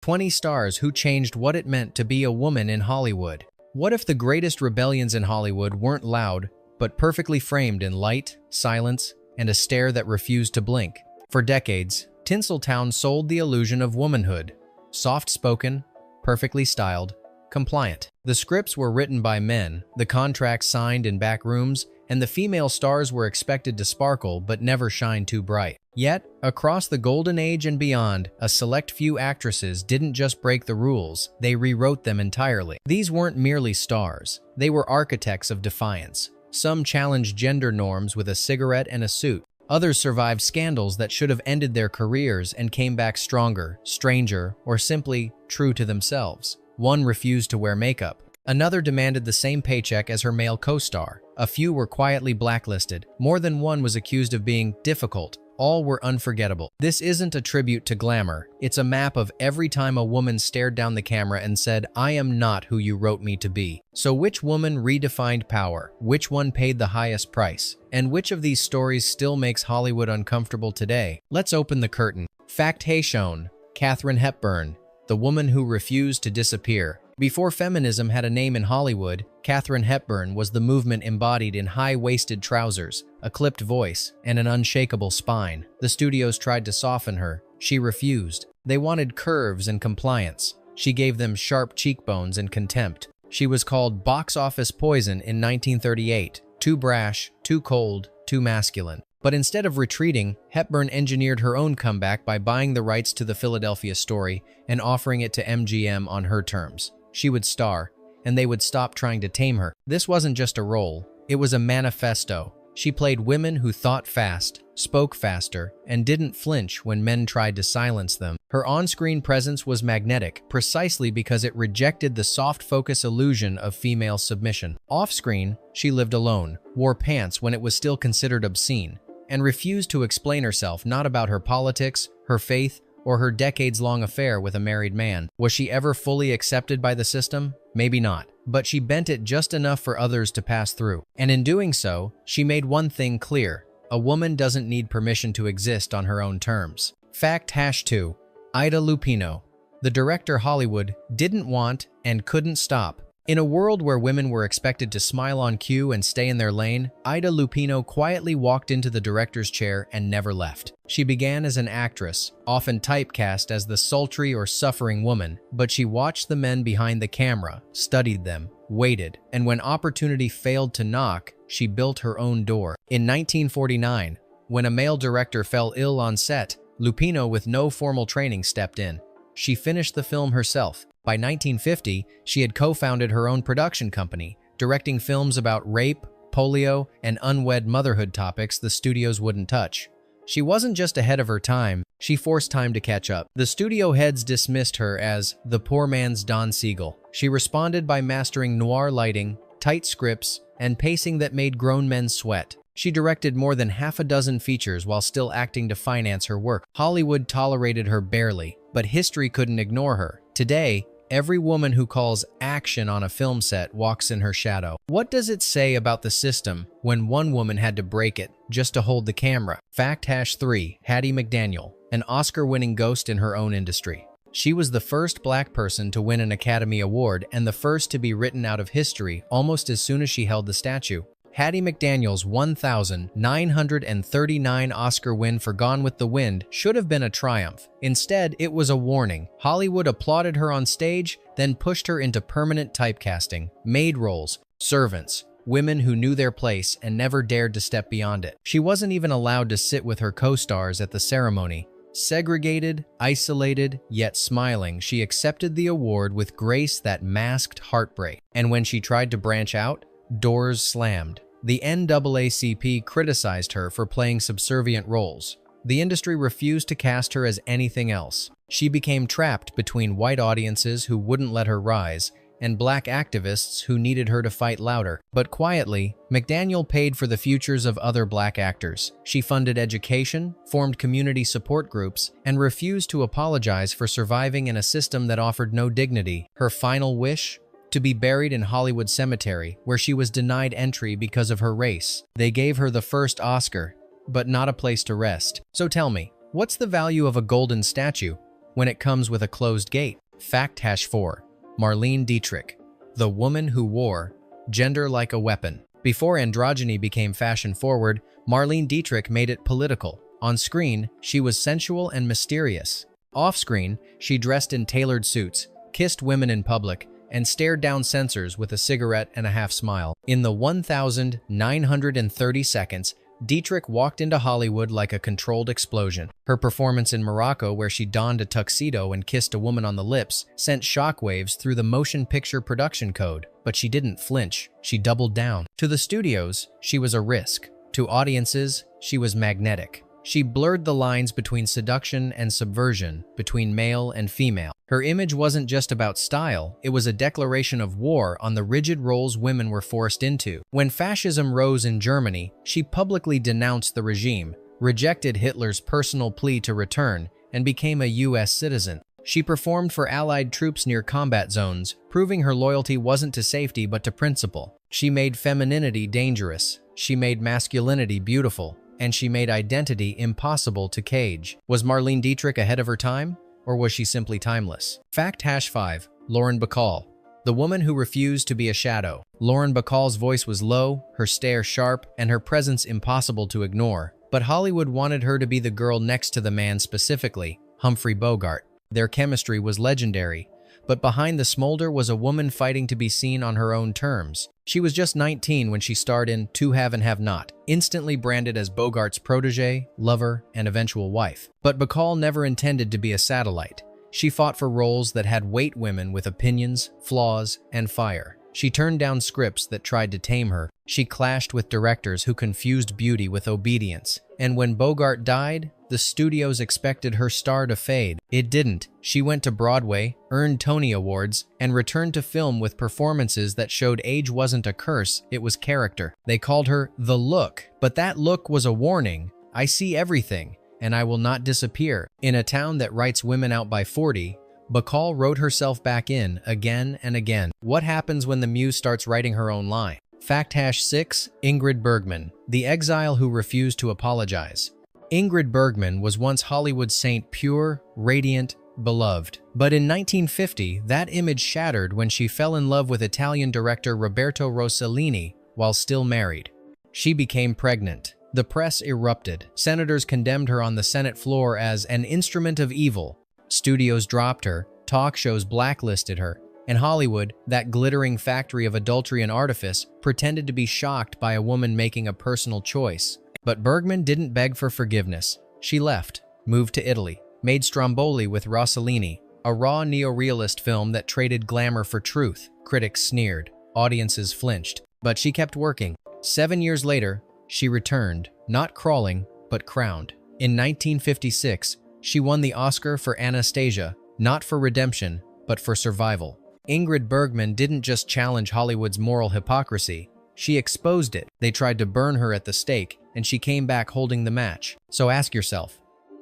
20 stars who changed what it meant to be a woman in Hollywood. What if the greatest rebellions in Hollywood weren't loud, but perfectly framed in light, silence, and a stare that refused to blink? For decades, Tinseltown sold the illusion of womanhood. Soft-spoken, perfectly styled, compliant. The scripts were written by men, the contracts signed in back rooms, and the female stars were expected to sparkle but never shine too bright. Yet, across the golden age and beyond, a select few actresses didn't just break the rules, they rewrote them entirely. These weren't merely stars, they were architects of defiance. Some challenged gender norms with a cigarette and a suit. Others survived scandals that should have ended their careers and came back stronger, stranger, or simply true to themselves. One refused to wear makeup. Another demanded the same paycheck as her male co-star. A few were quietly blacklisted. More than one was accused of being difficult. All were unforgettable. This isn't a tribute to glamour. It's a map of every time a woman stared down the camera and said, "I am not who you wrote me to be." So which woman redefined power? Which one paid the highest price? And which of these stories still makes Hollywood uncomfortable today? Let's open the curtain. Fact shown. Katharine Hepburn, the woman who refused to disappear. Before feminism had a name in Hollywood, Katharine Hepburn was the movement embodied in high-waisted trousers, a clipped voice, and an unshakable spine. The studios tried to soften her. She refused. They wanted curves and compliance. She gave them sharp cheekbones and contempt. She was called box office poison in 1938. Too brash, too cold, too masculine. But instead of retreating, Hepburn engineered her own comeback by buying the rights to the Philadelphia story and offering it to MGM on her terms. She would star, and they would stop trying to tame her. This wasn't just a role, it was a manifesto. She played women who thought fast, spoke faster, and didn't flinch when men tried to silence them. Her on-screen presence was magnetic, precisely because it rejected the soft-focus illusion of female submission. Off-screen, she lived alone, wore pants when it was still considered obscene, and refused to explain herself, not about her politics, her faith, or her decades-long affair with a married man. Was she ever fully accepted by the system? Maybe not. But she bent it just enough for others to pass through. And in doing so, she made one thing clear. A woman doesn't need permission to exist on her own terms. Fact #2. Ida Lupino. The director Hollywood didn't want and couldn't stop. In a world where women were expected to smile on cue and stay in their lane, Ida Lupino quietly walked into the director's chair and never left. She began as an actress, often typecast as the sultry or suffering woman, but she watched the men behind the camera, studied them, waited, and when opportunity failed to knock, she built her own door. In 1949, when a male director fell ill on set, Lupino, with no formal training, stepped in. She finished the film herself. By 1950, she had co-founded her own production company, directing films about rape, polio, and unwed motherhood topics the studios wouldn't touch. She wasn't just ahead of her time, she forced time to catch up. The studio heads dismissed her as the poor man's Don Siegel. She responded by mastering noir lighting, tight scripts, and pacing that made grown men sweat. She directed more than half a dozen features while still acting to finance her work. Hollywood tolerated her barely, but history couldn't ignore her. Today, every woman who calls action on a film set walks in her shadow. What does it say about the system when one woman had to break it just to hold the camera? Fact #3. Hattie McDaniel, an Oscar-winning ghost in her own industry. She was the first black person to win an Academy Award and the first to be written out of history almost as soon as she held the statue. Hattie McDaniel's 1,939 Oscar win for Gone with the Wind should have been a triumph. Instead, it was a warning. Hollywood applauded her on stage, then pushed her into permanent typecasting, maid roles, servants, women who knew their place and never dared to step beyond it. She wasn't even allowed to sit with her co-stars at the ceremony. Segregated, isolated, yet smiling, she accepted the award with grace that masked heartbreak. And when she tried to branch out, doors slammed. The NAACP criticized her for playing subservient roles. The industry refused to cast her as anything else. She became trapped between white audiences who wouldn't let her rise and black activists who needed her to fight louder. But quietly, McDaniel paid for the futures of other black actors. She funded education, formed community support groups, and refused to apologize for surviving in a system that offered no dignity. Her final wish? To be buried in Hollywood Cemetery, where she was denied entry because of her race. They gave her the first Oscar, but not a place to rest. So tell me, what's the value of a golden statue when it comes with a closed gate. Fact hash 4. Marlene Dietrich, the woman who wore gender like a weapon. Before androgyny became fashion-forward, Marlene Dietrich made it political. On screen, she was sensual and mysterious. Off-screen, she dressed in tailored suits, kissed women in public, and stared down censors with a cigarette and a half-smile. In the 1,930 seconds, Dietrich walked into Hollywood like a controlled explosion. Her performance in Morocco, where she donned a tuxedo and kissed a woman on the lips, sent shockwaves through the motion picture production code. But she didn't flinch. She doubled down. To the studios, she was a risk. To audiences, she was magnetic. She blurred the lines between seduction and subversion, between male and female. Her image wasn't just about style, it was a declaration of war on the rigid roles women were forced into. When fascism rose in Germany, she publicly denounced the regime, rejected Hitler's personal plea to return, and became a U.S. citizen. She performed for Allied troops near combat zones, proving her loyalty wasn't to safety but to principle. She made femininity dangerous. She made masculinity beautiful. And she made identity impossible to cage. Was Marlene Dietrich ahead of her time? Or was she simply timeless? Fact hash 5. Lauren Bacall, the woman who refused to be a shadow. Lauren Bacall's voice was low, her stare sharp, and her presence impossible to ignore. But Hollywood wanted her to be the girl next to the man specifically, Humphrey Bogart. Their chemistry was legendary. But behind the smolder was a woman fighting to be seen on her own terms. She was just 19 when she starred in To Have and Have Not, instantly branded as Bogart's protege, lover, and eventual wife. But Bacall never intended to be a satellite. She fought for roles that had weight women with opinions, flaws, and fire. She turned down scripts that tried to tame her. She clashed with directors who confused beauty with obedience. And when Bogart died, the studios expected her star to fade. It didn't. She went to Broadway, earned Tony Awards, and returned to film with performances that showed age wasn't a curse, it was character. They called her The Look, but that look was a warning. I see everything, and I will not disappear. In a town that writes women out by 40, Bacall wrote herself back in again and again. What happens when the muse starts writing her own line? Fact hash 6. Ingrid Bergman, the exile who refused to apologize. Ingrid Bergman was once Hollywood's saint, pure, radiant, beloved. But in 1950, that image shattered when she fell in love with Italian director Roberto Rossellini while still married. She became pregnant. The press erupted. Senators condemned her on the Senate floor as an instrument of evil. Studios dropped her, talk shows blacklisted her, and Hollywood, that glittering factory of adultery and artifice, pretended to be shocked by a woman making a personal choice. But Bergman didn't beg for forgiveness. She left, moved to Italy, made Stromboli with Rossellini, a raw neorealist film that traded glamour for truth. Critics sneered, audiences flinched, but she kept working. 7 years later, she returned, not crawling, but crowned. In 1956, she won the Oscar for Anastasia, not for redemption, but for survival. Ingrid Bergman didn't just challenge Hollywood's moral hypocrisy, she exposed it. They tried to burn her at the stake, and she came back holding the match. So ask yourself,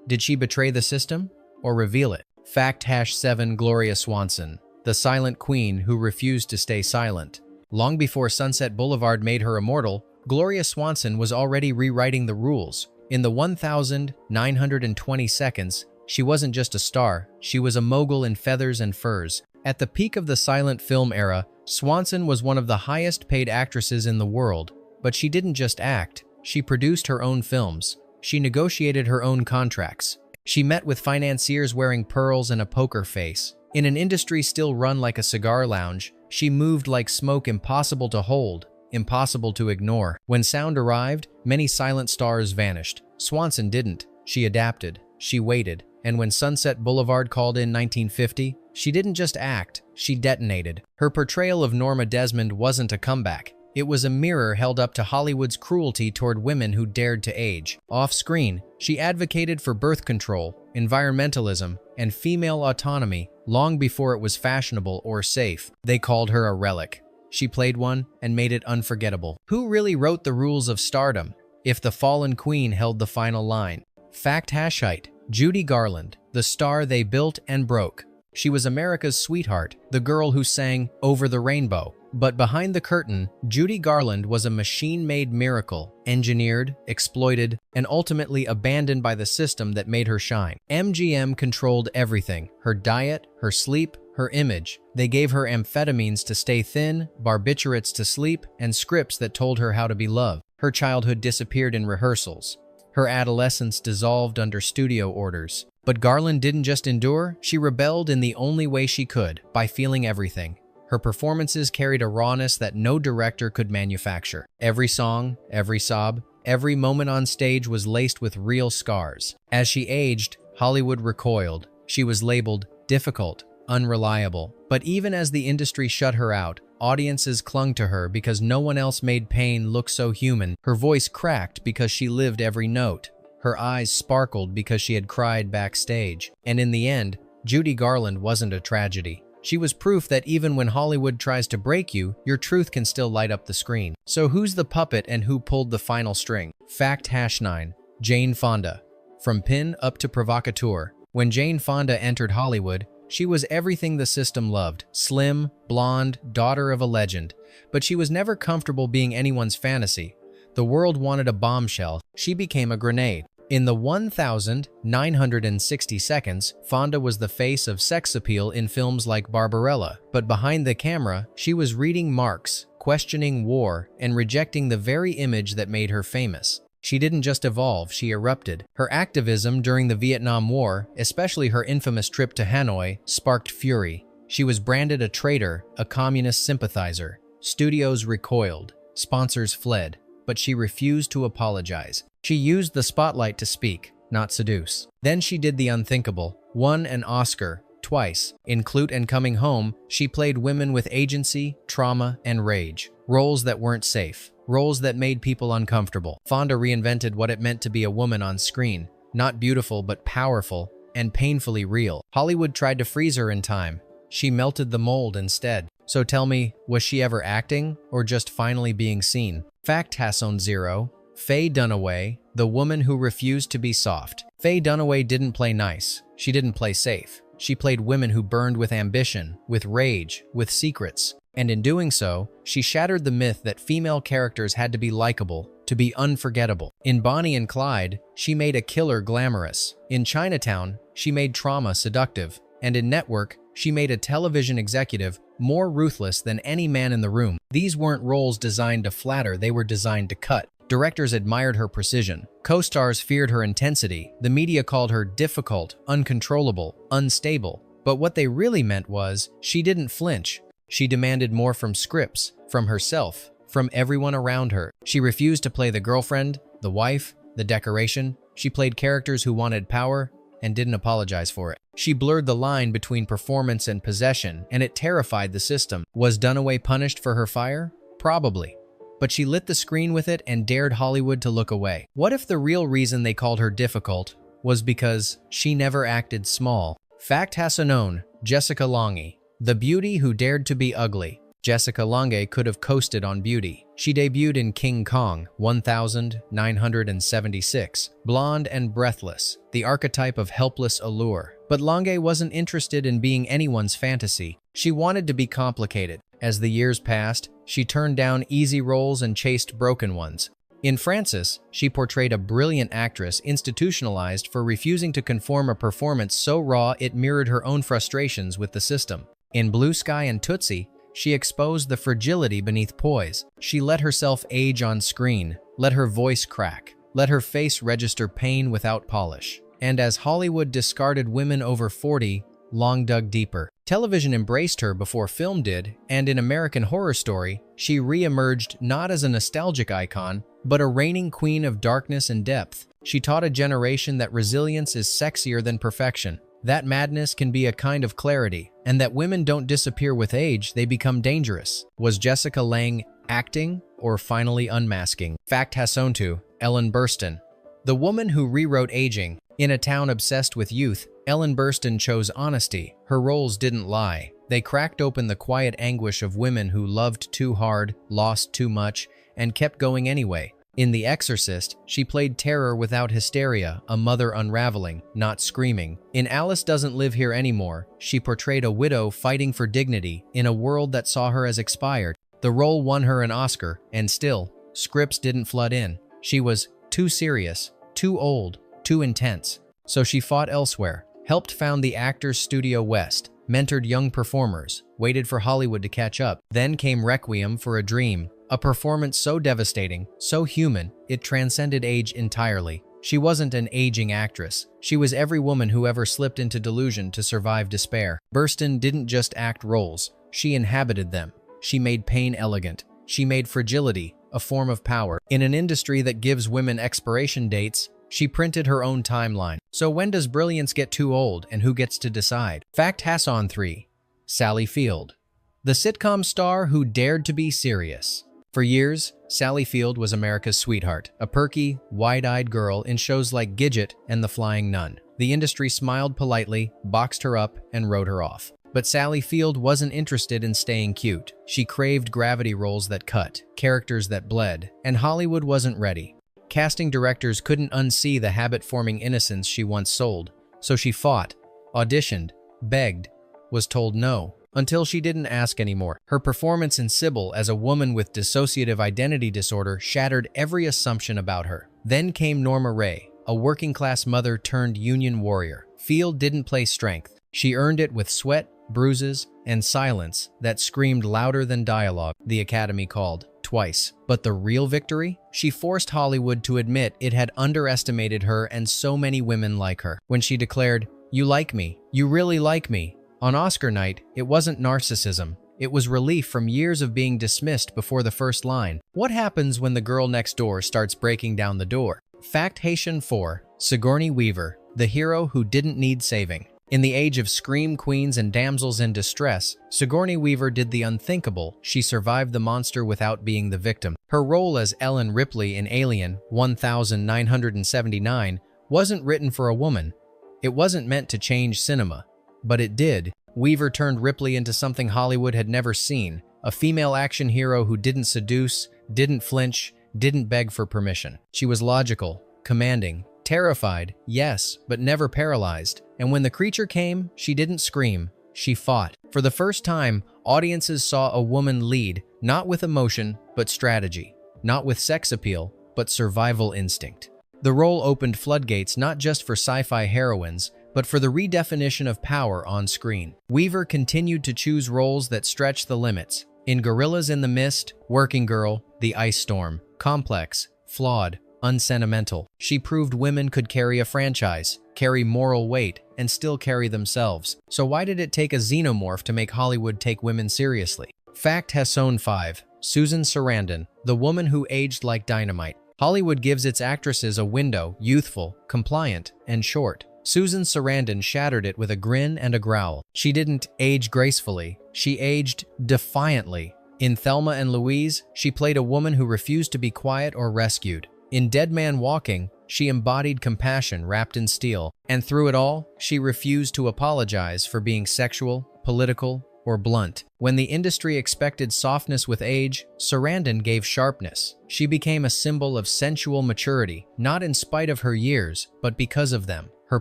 did she betray the system or reveal it? Fact hash 7. Gloria Swanson, the silent queen who refused to stay silent. Long before Sunset Boulevard made her immortal, Gloria Swanson was already rewriting the rules. In the 1,920 seconds, she wasn't just a star, she was a mogul in feathers and furs. At the peak of the silent film era, Swanson was one of the highest-paid actresses in the world. But she didn't just act, she produced her own films. She negotiated her own contracts. She met with financiers wearing pearls and a poker face. In an industry still run like a cigar lounge, she moved like smoke impossible to hold, impossible to ignore. When sound arrived, many silent stars vanished. Swanson didn't. She adapted. She waited. And when Sunset Boulevard called in 1950, she didn't just act, she detonated. Her portrayal of Norma Desmond wasn't a comeback. It was a mirror held up to Hollywood's cruelty toward women who dared to age. Off-screen, she advocated for birth control, environmentalism, and female autonomy long before it was fashionable or safe. They called her a relic. She played one and made it unforgettable. Who really wrote the rules of stardom, if the fallen queen held the final line? Fact hashite. Judy Garland, the star they built and broke. She was America's sweetheart, the girl who sang Over the Rainbow, But behind the curtain, Judy Garland was a machine-made miracle, engineered, exploited, and ultimately abandoned by the system that made her shine. MGM controlled everything: her diet, her sleep, her image. They gave her amphetamines to stay thin, barbiturates to sleep, and scripts that told her how to be loved. Her childhood disappeared in rehearsals. Her adolescence dissolved under studio orders. But Garland didn't just endure, she rebelled in the only way she could, by feeling everything. Her performances carried a rawness that no director could manufacture. Every song, every sob, every moment on stage was laced with real scars. As she aged, Hollywood recoiled. She was labeled difficult, unreliable. But even as the industry shut her out, audiences clung to her because no one else made pain look so human. Her voice cracked because she lived every note. Her eyes sparkled because she had cried backstage. And in the end, Judy Garland wasn't a tragedy. She was proof that even when Hollywood tries to break you, your truth can still light up the screen. So who's the puppet and who pulled the final string? Fact #9. Jane Fonda. From pin up to provocateur. When Jane Fonda entered Hollywood, she was everything the system loved. Slim, blonde, daughter of a legend. But she was never comfortable being anyone's fantasy. The world wanted a bombshell. She became a grenade. In the 1,960 seconds, Fonda was the face of sex appeal in films like Barbarella. But behind the camera, she was reading Marx, questioning war, and rejecting the very image that made her famous. She didn't just evolve, she erupted. Her activism during the Vietnam War, especially her infamous trip to Hanoi, sparked fury. She was branded a traitor, a communist sympathizer. Studios recoiled, sponsors fled, but she refused to apologize. She used the spotlight to speak, not seduce. Then she did the unthinkable, won an Oscar, twice. In Clute and Coming Home, she played women with agency, trauma, and rage. Roles that weren't safe. Roles that made people uncomfortable. Fonda reinvented what it meant to be a woman on screen. Not beautiful, but powerful, and painfully real. Hollywood tried to freeze her in time. She melted the mold instead. So tell me, was she ever acting, or just finally being seen? Fact #0. Faye Dunaway, the woman who refused to be soft. Faye Dunaway didn't play nice. She didn't play safe. She played women who burned with ambition, with rage, with secrets. And in doing so, she shattered the myth that female characters had to be likable, to be unforgettable. In Bonnie and Clyde, she made a killer glamorous. In Chinatown, she made trauma seductive. And in Network, she made a television executive more ruthless than any man in the room. These weren't roles designed to flatter, they were designed to cut. Directors admired her precision. Co-stars feared her intensity. The media called her difficult, uncontrollable, unstable. But what they really meant was, she didn't flinch. She demanded more from scripts, from herself, from everyone around her. She refused to play the girlfriend, the wife, the decoration. She played characters who wanted power and didn't apologize for it. She blurred the line between performance and possession, and it terrified the system. Was Dunaway punished for her fire? Probably. But she lit the screen with it and dared Hollywood to look away. What if the real reason they called her difficult was because she never acted small? Fact #9. Jessica Lange, the beauty who dared to be ugly. Jessica Lange could have coasted on beauty. She debuted in King Kong, 1976, blonde and breathless, the archetype of helpless allure. But Lange wasn't interested in being anyone's fantasy. She wanted to be complicated. As the years passed, she turned down easy roles and chased broken ones. In Frances, she portrayed a brilliant actress institutionalized for refusing to conform a performance so raw it mirrored her own frustrations with the system. In Blue Sky and Tootsie, she exposed the fragility beneath poise. She let herself age on screen, let her voice crack, let her face register pain without polish. And as Hollywood discarded women over 40, Lange dug deeper. Television embraced her before film did, and in American Horror Story, she re-emerged not as a nostalgic icon, but a reigning queen of darkness and depth. She taught a generation that resilience is sexier than perfection, that madness can be a kind of clarity, and that women don't disappear with age, they become dangerous. Was Jessica Lange acting or finally unmasking? Fact #2. Ellen Burstyn, the woman who rewrote aging. In a town obsessed with youth, Ellen Burstyn chose honesty. Her roles didn't lie. They cracked open the quiet anguish of women who loved too hard, lost too much, and kept going anyway. In The Exorcist, she played terror without hysteria, a mother unraveling, not screaming. In Alice Doesn't Live Here Anymore, she portrayed a widow fighting for dignity in a world that saw her as expired. The role won her an Oscar, and still, scripts didn't flood in. She was too serious, too old, too intense. So she fought elsewhere, helped found the Actors Studio West, mentored young performers, waited for Hollywood to catch up. Then came Requiem for a Dream, a performance so devastating, so human, it transcended age entirely. She wasn't an aging actress. She was every woman who ever slipped into delusion to survive despair. Burstyn didn't just act roles, she inhabited them. She made pain elegant. She made fragility a form of power. In an industry that gives women expiration dates, she printed her own timeline. So when does brilliance get too old, and who gets to decide? Fact Hassan 3. Sally Field. The sitcom star who dared to be serious. For years, Sally Field was America's sweetheart, a perky, wide-eyed girl in shows like Gidget and The Flying Nun. The industry smiled politely, boxed her up, and wrote her off. But Sally Field wasn't interested in staying cute. She craved gravity roles that cut, characters that bled, and Hollywood wasn't ready. Casting directors couldn't unsee the habit-forming innocence she once sold, so she fought, auditioned, begged, was told no, until she didn't ask anymore. Her performance in Sybil as a woman with dissociative identity disorder shattered every assumption about her. Then came Norma Ray, a working-class mother turned union warrior. Field didn't play strength. She earned it with sweat, bruises, and silence that screamed louder than dialogue, the Academy called twice. But the real victory? She forced Hollywood to admit it had underestimated her and so many women like her. When she declared, "You like me, you really like me," on Oscar night, it wasn't narcissism. It was relief from years of being dismissed before the first line. What happens when the girl next door starts breaking down the door? Fact Haitian 4. Sigourney Weaver, the hero who didn't need saving. In the age of scream queens and damsels in distress, Sigourney Weaver did the unthinkable. She survived the monster without being the victim. Her role as Ellen Ripley in Alien 1979 wasn't written for a woman. It wasn't meant to change cinema, but it did. Weaver turned Ripley into something Hollywood had never seen, a female action hero who didn't seduce, didn't flinch, didn't beg for permission. She was logical, commanding, terrified, yes, but never paralyzed. And when the creature came, she didn't scream, she fought. For the first time, audiences saw a woman lead, not with emotion, but strategy. Not with sex appeal, but survival instinct. The role opened floodgates not just for sci-fi heroines, but for the redefinition of power on screen. Weaver continued to choose roles that stretched the limits. In Gorillas in the Mist, Working Girl, The Ice Storm, complex, flawed, unsentimental. She proved women could carry a franchise, carry moral weight, and still carry themselves. So why did it take a xenomorph to make Hollywood take women seriously? Fact Hassan 5. Susan Sarandon, the woman who aged like dynamite. Hollywood gives its actresses a window, youthful, compliant, and short. Susan Sarandon shattered it with a grin and a growl. She didn't age gracefully, she aged defiantly. In Thelma and Louise, she played a woman who refused to be quiet or rescued. In Dead Man Walking, she embodied compassion wrapped in steel. And through it all, she refused to apologize for being sexual, political, or blunt. When the industry expected softness with age, Sarandon gave sharpness. She became a symbol of sensual maturity, not in spite of her years, but because of them. Her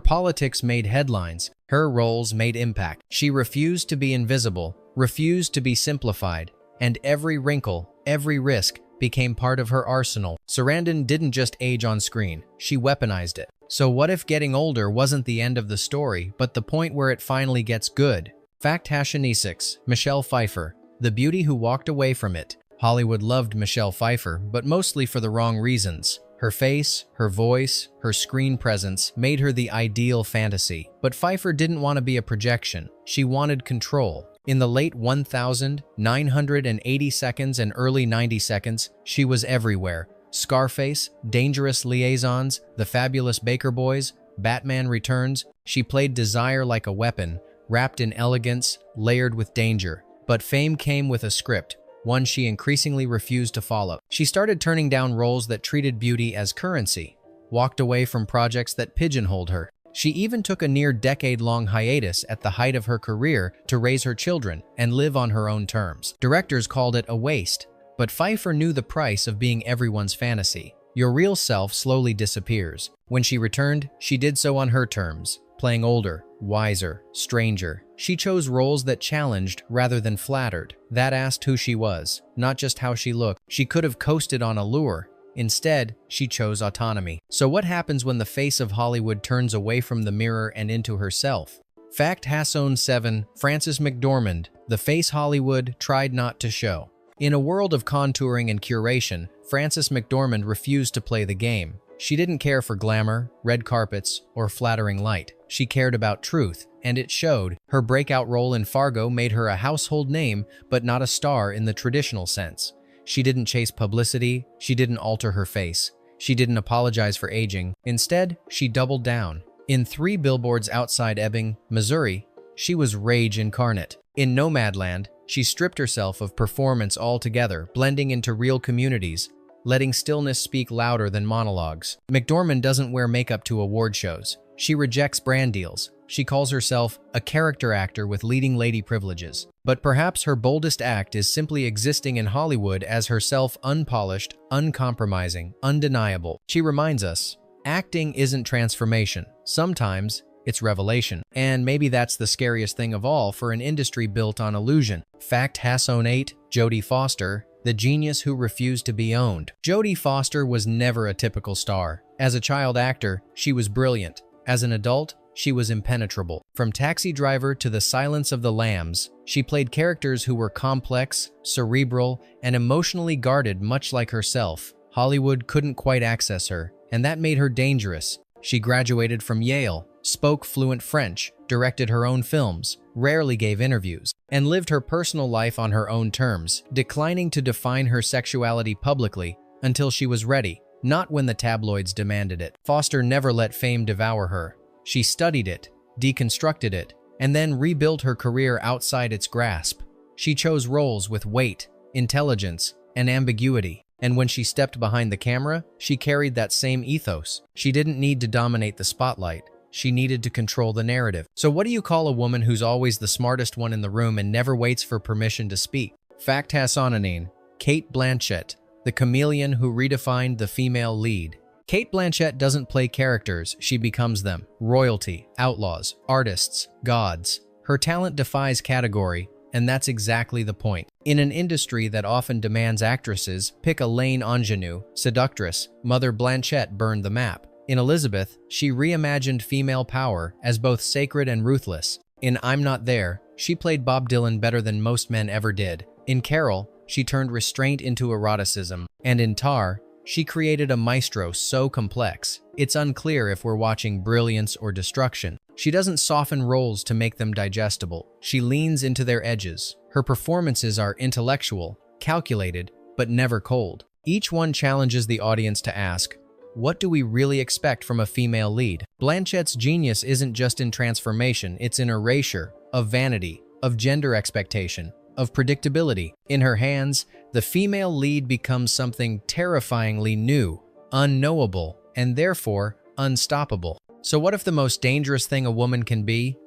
politics made headlines, her roles made impact. She refused to be invisible, refused to be simplified, and every wrinkle, every risk, became part of her arsenal. Sarandon didn't just age on screen, she weaponized it. So what if getting older wasn't the end of the story, but the point where it finally gets good? Fact Hashan 6. Michelle Pfeiffer, the beauty who walked away from it. Hollywood loved Michelle Pfeiffer, but mostly for the wrong reasons. Her face, her voice, her screen presence made her the ideal fantasy. But Pfeiffer didn't want to be a projection. She wanted control. In the late 1980 seconds and early 90 seconds, she was everywhere. Scarface, Dangerous Liaisons, The Fabulous Baker Boys, Batman Returns. She played desire like a weapon, wrapped in elegance, layered with danger. But fame came with a script, one she increasingly refused to follow. She started turning down roles that treated beauty as currency, walked away from projects that pigeonholed her. She even took a near-decade-long hiatus at the height of her career to raise her children and live on her own terms. Directors called it a waste, but Pfeiffer knew the price of being everyone's fantasy. Your real self slowly disappears. When she returned, she did so on her terms, playing older, wiser, stranger. She chose roles that challenged rather than flattered, that asked who she was, not just how she looked. She could have coasted on allure. Instead, she chose autonomy. So what happens when the face of Hollywood turns away from the mirror and into herself? Fact Hasson 7, Frances McDormand, the face Hollywood tried not to show. In a world of contouring and curation, Frances McDormand refused to play the game. She didn't care for glamour, red carpets, or flattering light. She cared about truth, and it showed. Her breakout role in Fargo made her a household name, but not a star in the traditional sense. She didn't chase publicity, she didn't alter her face, she didn't apologize for aging. Instead, she doubled down. In 3 Billboards Outside Ebbing, Missouri, she was rage incarnate. In Nomadland, she stripped herself of performance altogether, blending into real communities, letting stillness speak louder than monologues. McDormand doesn't wear makeup to award shows. She rejects brand deals. She calls herself a character actor with leading lady privileges. But perhaps her boldest act is simply existing in Hollywood as herself, unpolished, uncompromising, undeniable. She reminds us, acting isn't transformation. Sometimes it's revelation. And maybe that's the scariest thing of all for an industry built on illusion. Fact Hasson 8, Jodie Foster, the genius who refused to be owned. Jodie Foster was never a typical star. As a child actor, she was brilliant. As an adult, she was impenetrable. From Taxi Driver to The Silence of the Lambs, she played characters who were complex, cerebral, and emotionally guarded, much like herself. Hollywood couldn't quite access her, and that made her dangerous. She graduated from Yale, spoke fluent French, directed her own films, rarely gave interviews, and lived her personal life on her own terms, declining to define her sexuality publicly until she was ready, not when the tabloids demanded it. Foster never let fame devour her. She studied it, deconstructed it, and then rebuilt her career outside its grasp. She chose roles with weight, intelligence, and ambiguity. And when she stepped behind the camera, she carried that same ethos. She didn't need to dominate the spotlight. She needed to control the narrative. So what do you call a woman who's always the smartest one in the room and never waits for permission to speak? Fact Hassonanin, Cate Blanchett, the chameleon who redefined the female lead. Cate Blanchett doesn't play characters, she becomes them. Royalty, outlaws, artists, gods. Her talent defies category, and that's exactly the point. In an industry that often demands actresses, pick a lane ingenue, seductress, Mother Blanchett burned the map. In Elizabeth, she reimagined female power as both sacred and ruthless. In I'm Not There, she played Bob Dylan better than most men ever did. In Carol, she turned restraint into eroticism. And in Tar, she created a maestro so complex, it's unclear if we're watching brilliance or destruction. She doesn't soften roles to make them digestible. She leans into their edges. Her performances are intellectual, calculated, but never cold. Each one challenges the audience to ask, what do we really expect from a female lead? Blanchett's genius isn't just in transformation, it's in erasure, of vanity, of gender expectation, of predictability. In her hands, the female lead becomes something terrifyingly new, unknowable, and therefore unstoppable. So what if the most dangerous thing a woman can be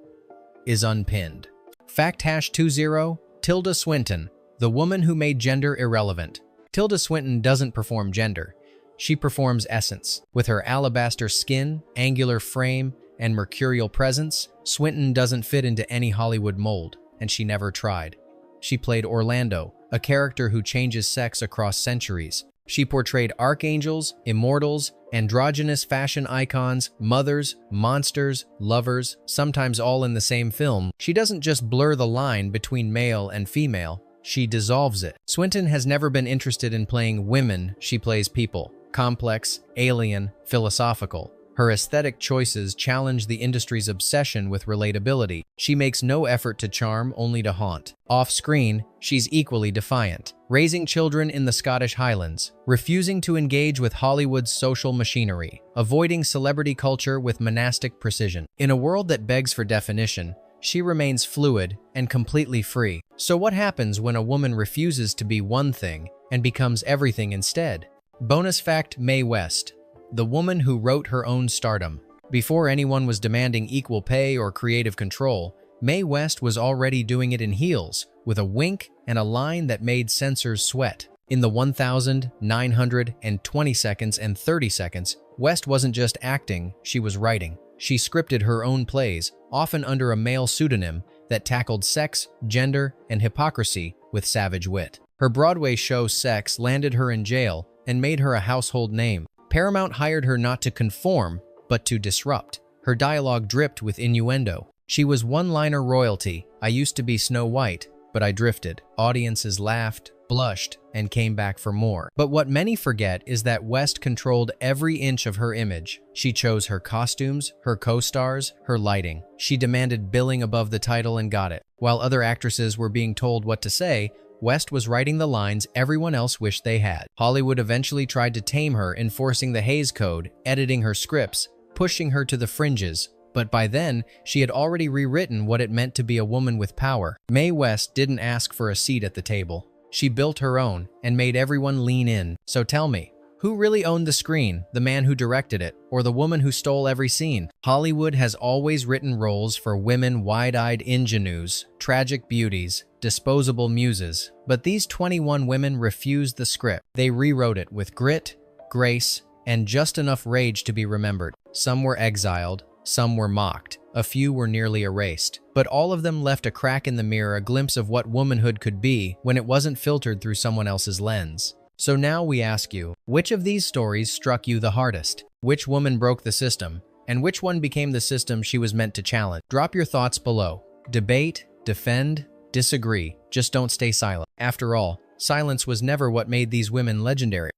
is unpinned? Fact #20, Tilda Swinton, the woman who made gender irrelevant. Tilda Swinton doesn't perform gender. She performs essence. With her alabaster skin, angular frame, and mercurial presence, Swinton doesn't fit into any Hollywood mold, and she never tried. She played Orlando, a character who changes sex across centuries. She portrayed archangels, immortals, androgynous fashion icons, mothers, monsters, lovers, sometimes all in the same film. She doesn't just blur the line between male and female, she dissolves it. Swinton has never been interested in playing women, she plays people. Complex, alien, philosophical. Her aesthetic choices challenge the industry's obsession with relatability. She makes no effort to charm, only to haunt. Off-screen, she's equally defiant, raising children in the Scottish Highlands, refusing to engage with Hollywood's social machinery, avoiding celebrity culture with monastic precision. In a world that begs for definition, she remains fluid and completely free. So what happens when a woman refuses to be one thing and becomes everything instead? Bonus fact: Mae West, the woman who wrote her own stardom. Before anyone was demanding equal pay or creative control, Mae West was already doing it in heels, with a wink and a line that made censors sweat. In the 1,920 seconds and 30 seconds, West wasn't just acting, she was writing. She scripted her own plays, often under a male pseudonym, that tackled sex, gender, and hypocrisy with savage wit. Her Broadway show Sex landed her in jail and made her a household name. Paramount hired her not to conform, but to disrupt. Her dialogue dripped with innuendo. She was one-liner royalty. I used to be Snow White, but I drifted. Audiences laughed, blushed, and came back for more. But what many forget is that West controlled every inch of her image. She chose her costumes, her co-stars, her lighting. She demanded billing above the title and got it. While other actresses were being told what to say, West was writing the lines everyone else wished they had. Hollywood eventually tried to tame her, enforcing the Hays Code, editing her scripts, pushing her to the fringes. But by then, she had already rewritten what it meant to be a woman with power. Mae West didn't ask for a seat at the table. She built her own and made everyone lean in. So tell me, who really owned the screen, the man who directed it, or the woman who stole every scene? Hollywood has always written roles for women wide-eyed ingenues, tragic beauties, disposable muses. But these 21 women refused the script. They rewrote it with grit, grace, and just enough rage to be remembered. Some were exiled, some were mocked, a few were nearly erased. But all of them left a crack in the mirror, a glimpse of what womanhood could be when it wasn't filtered through someone else's lens. So now we ask you, which of these stories struck you the hardest? Which woman broke the system? And which one became the system she was meant to challenge? Drop your thoughts below. Debate, defend, disagree. Just don't stay silent. After all, silence was never what made these women legendary.